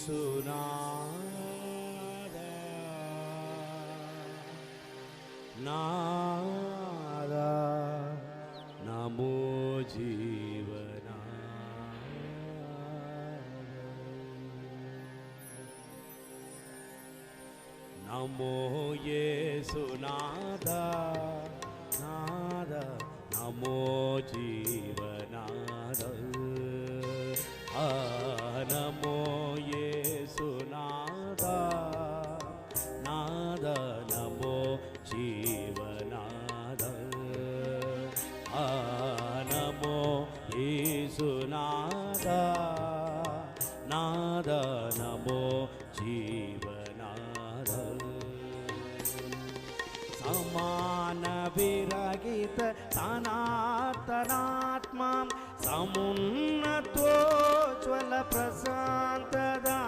యేసునాదా నాదా నమో జీవనా నమో యేసునాదా నాదా నమో జీవనాదా నమో యేసునాదా నాదా నమో జీవనాదా నమో యేసునాదా నాదా నమో జీవనాదా సమాన విరగిత సనాతనాత్మాం సమున్నతోజ్వల ప్రశాంతదామా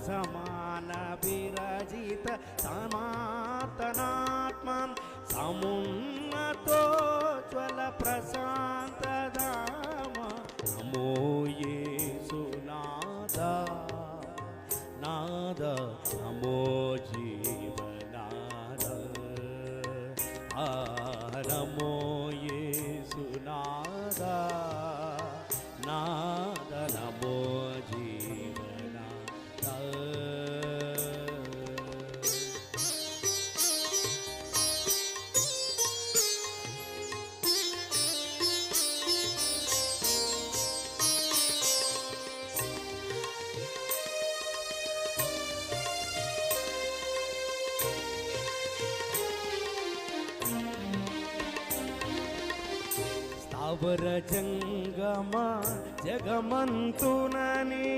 సమాన విరజిత సనాతనాత్మాం సమున్నతోజ్వల ప్రశాంతదామా నమో యేసునాదా నాదా నమో జీవనాదా నమో యేసునాదా నాదా నమో జీవనాదా స్థావర జంగమ జగమంతునని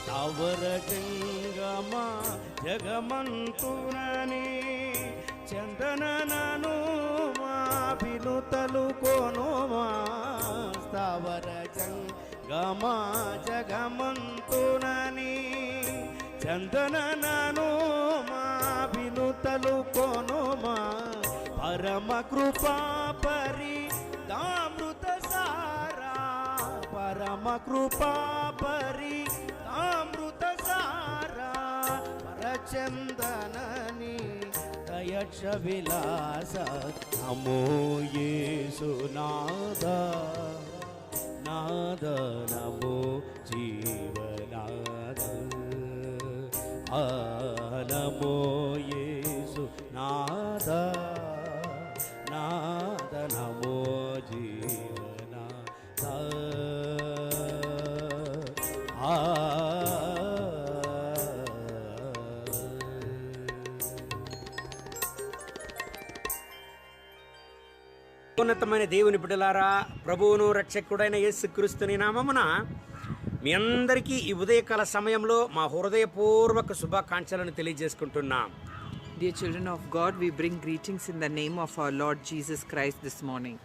స్థావర జంగమ జగమంతునని చందనను మా వినుతలు కోనుమా స్థావర గమా జగమంతునని చందనను మా వినుతలు కొనుమా పరమ కృపా పరిదామృత సారా పరమ కృపా పరిదామృత సారా పరచందనని దయక్ష విలాస నమో యేసునాదా నాదా నమో జీవనాదా నమో యేసునాదా నాదా నమో జీవనాదా ఉన్నతమైన దేవుని బిడ్డలారా, ప్రభువును రక్షకుడైన యేసుక్రీస్తుని నామమున మీ అందరికీ ఈ ఉదయకాల సమయంలో మా హృదయపూర్వక శుభాకాంక్షలను తెలియజేసుకుంటున్నాం. Dear children of God, we bring greetings in the name of our Lord Jesus Christ this morning.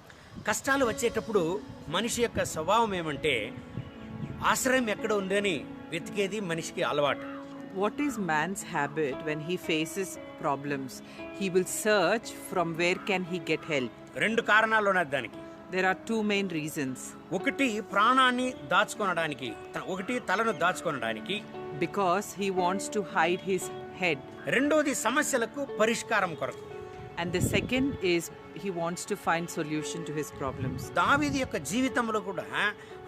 కష్టాలు వచ్చేటప్పుడు మనిషి యొక్క స్వభావం ఏమంటే ఆశ్రయం ఎక్కడ ఉందని వెతికేది మనిషికి అలవాటు. What is man's habit when he faces problems? He will search from where can he get help. రెండు కారణాలు ఉన్నాయి దానికి. There are two main reasons. ఒకటి ప్రాణాన్ని దాచుకొనడానికి, ఒకటి తలను దాచుకొనడానికి. Because he wants to hide his head. రెండోది సమస్యలకు పరిష్కారం కొరకు. And the second is he wants to find solution to his problems. దావీదు యొక్క జీవితంలో కూడా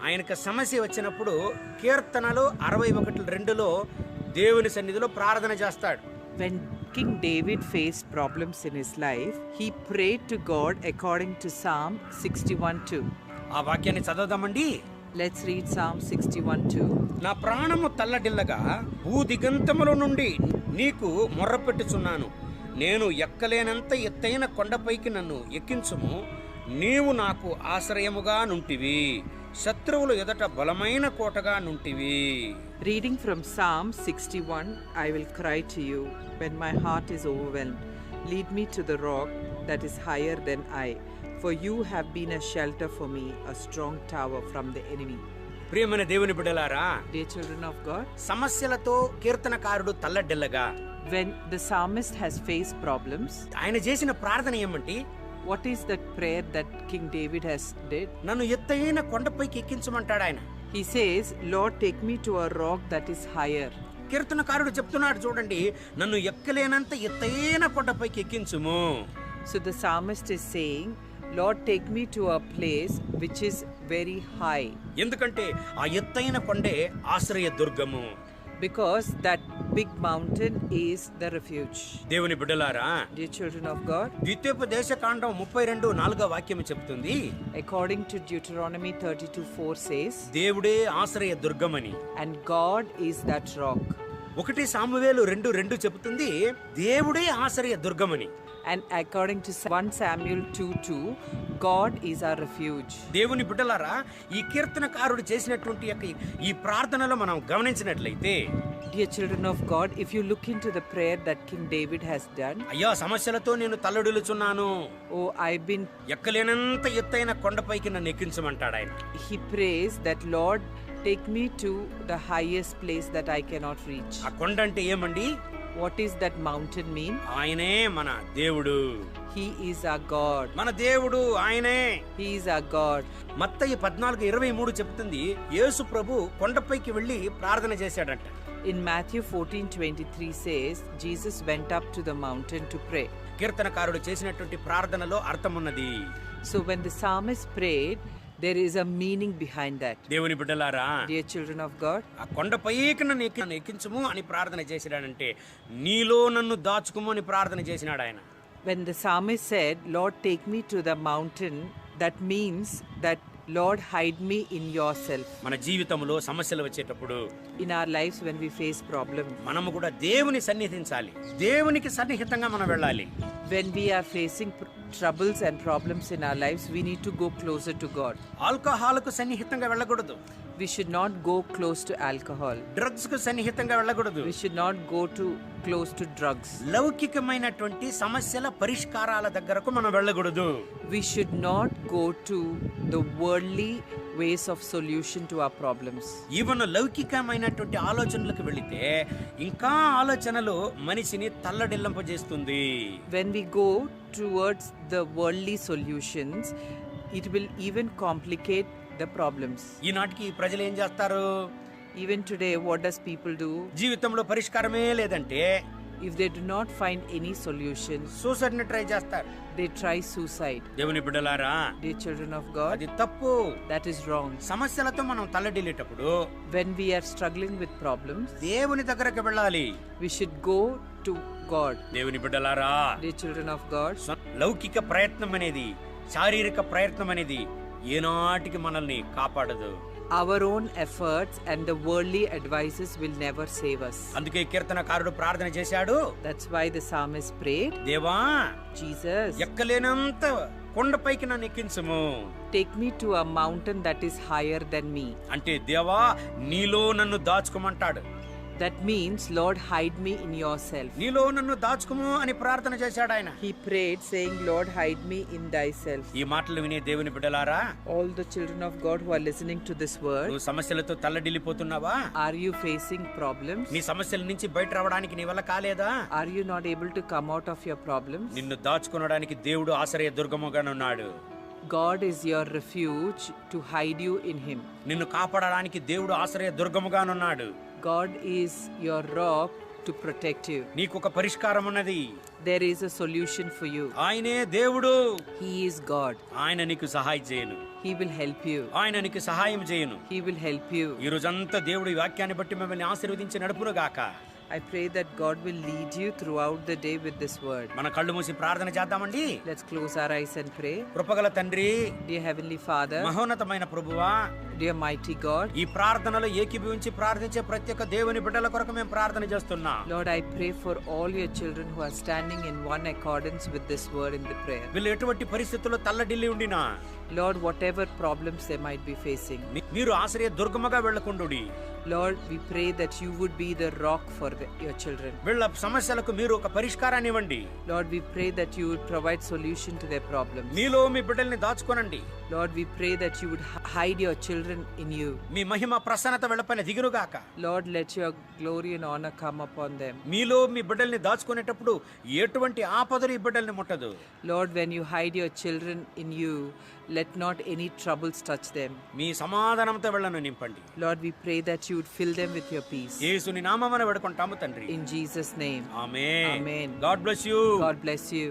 ఆయనకు సమస్య వచ్చినప్పుడు కీర్తనలు 61:2లో దేవుని సన్నిధిలో ప్రార్థన చేస్తాడు. When King David faced problems in his life, he prayed to God according to Psalm 61:2. ఆ వాక్యాన్ని చదవదామండి. Let's read Psalm 61:2. నా ప్రాణము తల్లడిల్లగా భూదిగంతముల నుండి నీకు మొర్రపెట్టుచున్నాను. నేను ఎక్కలేనంత ఎత్తైన కొండపైకి నన్ను ఎక్కించుము. నీవు నాకు ఆశ్రయముగా నుంటివి, శత్రువులు ఎదుట బలమైన కోటగా నుంటివి. Reading from Psalm 61, I will cry to you when my heart is overwhelmed. Lead me to the rock that is higher than I, for you have been a shelter for me, a strong tower from the enemy. ప్రియమైన దేవుని బిడ్డలారా, Dear children of God, సమస్యలతో కీర్తనకారుడు తల్లడిల్లగా when the psalmist has faced problems, ఆయన చేసిన ప్రార్థన ఏమంటే, what is that prayer that King David has did? నన్ను ఎత్తైన కొండపైకి ఎక్కించమంటాడు ఆయన. He says, Lord, take me to a rock that is higher. కీర్తనకారుడు చెప్తున్నాడు చూడండి, నన్ను ఎక్కలేనంత ఎత్తైన కొండపైకి ఎక్కించుము. So the psalmist is saying, Lord, take me to a place which is very high. ఎందుకంటే ఆ ఎత్తైన కొండే ఆశ్రయ దుర్గము. Because that big mountain is the refuge. దేవుని బిడ్డలారా, Dear children of God, ద్వితీయోపదేశకాండం 32:4 వాక్యం చెప్తుంది, according to Deuteronomy 32:4 says, దేవుడే ఆశ్రయ దుర్గమని. and God is that rock. 1 Samuel 2:2 చెబుతుంది, దేవుడే ఆశ్రయ దుర్గమని. And according to 1 Samuel 2:2, God is our refuge. దేవుని బిడ్డలారా, ఈ కీర్తనకారుడు చేసినటువంటి ఈ ప్రార్థనలో మనం గమనించినట్లయితే, Dear children of God, if you look into the prayer that King David has done, అయ్యా సమస్యలతో నేను తల్లడిల్లుచున్నాను, oh, I've been, ఎక్కలేనంత ఎత్తైన కొండపైకి నన్ను ఎక్కించమంటాడు ఆయన. he prays that, Lord, take me to the highest place that I cannot reach. ఆ కొండ అంటే ఏమండి? What is that mountain mean? ఆయనే మన దేవుడు. He is our God. మన దేవుడు ఆయనే. He is our God. మత్తయి 14:23 చెప్తుంది, యేసు ప్రభు కొండపైకి వెళ్ళి ప్రార్థన చేశాడంట. In Matthew 14:23 says, Jesus went up to the mountain to pray. కీర్తనకారుడు చేసినటువంటి ప్రార్థనలో అర్థం ఉన్నది. So when the psalmist prayed, there is a meaning behind that. దేవుని బిడ్డలారా, Dear children of God, ఆ కొండపైకి నన్ను ఎక్కించుము అని ప్రార్థన చేసినాడంటే, నీలో నన్ను దాచుకుము అని ప్రార్థన చేసినాడు ఆయన. when the psalmist said, Lord, take me to the mountain, that means that, Lord, hide me in yourself. మన జీవితంలో సమస్యలు వచ్చేటప్పుడు, In our lives when we face problems, మనము కూడా దేవుని సన్నిధించాలి. దేవునికి సన్నిహితంగా మనం వెళ్ళాలి. when we are facing troubles and problems in our lives, we need to go closer to God. ఆల్కహాల్కు సన్నిహితంగా వెళ్ళకూడదు. We should not go close to alcohol. Drugs కు సన్నిహితంగా వెళ్ళకూడదు. We should not go close to drugs. లౌకికమైనటువంటి సమస్యల పరిష్కారాల దగ్గరకు మనం వెళ్ళకూడదు. We should not go to the worldly ways of solution to our problems. Even లౌకికమైనటువంటి ఆలోచనలకు వెళితే ఇంకా ఆలోచనలు మనిషిని తల్లడిల్లింపజేస్తుంది. When we go towards the worldly solutions, it will even complicate the problems. ఈనాటికి ప్రజలు ఏం చేస్తారు? Even today, what does people do? జీవితంలో పరిష్కారమే లేదంటే If they do not find any solution, suicide ని ట్రై చేస్తారు. they try suicide. దేవుని బిడ్డలారా, Dear children of God, అది తప్పు. that is wrong. సమస్యలతో మనం తల్లడిల్లేటప్పుడు When we are struggling with problems, దేవుని దగ్గరకు వెళ్ళాలి. we should go to God. దేవుని బిడ్డలారా, Dear children of God, లౌకిక ప్రయత్నం అనేది, శారీరక ప్రయత్నం అనేది ఏనాటికి మనల్ని కాపాడదు. our own efforts and the worldly advices will never save us. అందుకే కీర్తనకారుడు ప్రార్థన చేశాడు, That's why the psalmist prayed, దేవా Jesus, ఎక్కలేనంత కొండపైకి నన్ను ఎక్కించుము. take me to a mountain that is higher than me. అంటే దేవా నీలో నన్ను దాచుకోమంటాడు. That means, Lord, hide me in yourself. నీలో నన్ను దాచుకోము అని ప్రార్థన చేశాడు ఆయన. He prayed saying, Lord, hide me in thyself. ఈ మాటలు వినే దేవుని బిడ్డలారా, All the children of God who are listening to this word, నువ్వు సమస్యలతో తల్లడిల్లిపోతున్నావా? are you facing problems? నీ సమస్యల నుంచి బయట రావడానికి నీ వల్ల కాలేదా? Are you not able to come out of your problems? నిన్ను దాచుకోవడానికి దేవుడు ఆశ్రయ దుర్గముగా ఉన్నాడు. God is your refuge to hide you in him. నిన్ను కాపాడడానికి దేవుడు ఆశ్రయ దుర్గముగా ఉన్నాడు. God is your rock to protect you. నీకు ఒక పరిష్కారం ఉన్నది. There is a solution for you. ఆయనే దేవుడు. He is God. ఆయన నీకు సహాయం చేయను. He will help you. ఆయన నీకు సహాయం చేయను. He will help you. ఈ రోజంతా దేవుడి వాక్యాన్ని బట్టి మిమ్మల్ని ఆశీర్వదించి నడుపును గాక. I pray that God will lead you throughout the day with this word. మన కళ్ళు మూసి ప్రార్థన చేద్దామండి. Let's close our eyes and pray. కృపగల తండ్రి, Dear Heavenly Father, మహోన్నతమైన ప్రభువా, dear mighty God, ఈ ప్రార్థనలో ఏకీభవించి ప్రార్థించే ప్రతి ఒక్క దేవుని బిడ్డల కొరకు మేము ప్రార్థన చేస్తున్నా. Lord, I pray for all your children who are standing in one accordance with this word in the prayer. వీళ్ళు ఎటువంటి పరిస్థితుల్లో తల్లడిల్లి ఉండినా Lord, whatever problems they might be facing, మీరు ఆశ్రయ దుర్గముగా వెళ్ళకుండుడి. Lord, we pray that you would be the rock for your children. వీళ్ళ సమస్యలకు మీరు ఒక పరిష్కారాన్ని ఇవ్వండి. Lord, we pray that you would provide solution to their problems. మీలో మీ బిడ్డల్ని దాచుకోనండి. Lord, we pray that you would hide your children in you. మీ మహిమ ప్రసన్నత వీళ్ళపైన దిగునుగాక. Lord, let your glory and honor come upon them. మీలో మీ బిడ్డల్ని దాచుకునేటప్పుడు ఎటువంటి ఆపదలు ఈ బిడ్డల్ని ముట్టదు. Lord, when you hide your children in you, let not any troubles touch them. మీ సమాధానంతో వీళ్ళను నింపండి. Lord, we pray that you would fill them with your peace. యేసుని నామమున వేడుకుంటాము తండ్రి. In Jesus' name. Amen. Amen. God bless you. God bless you.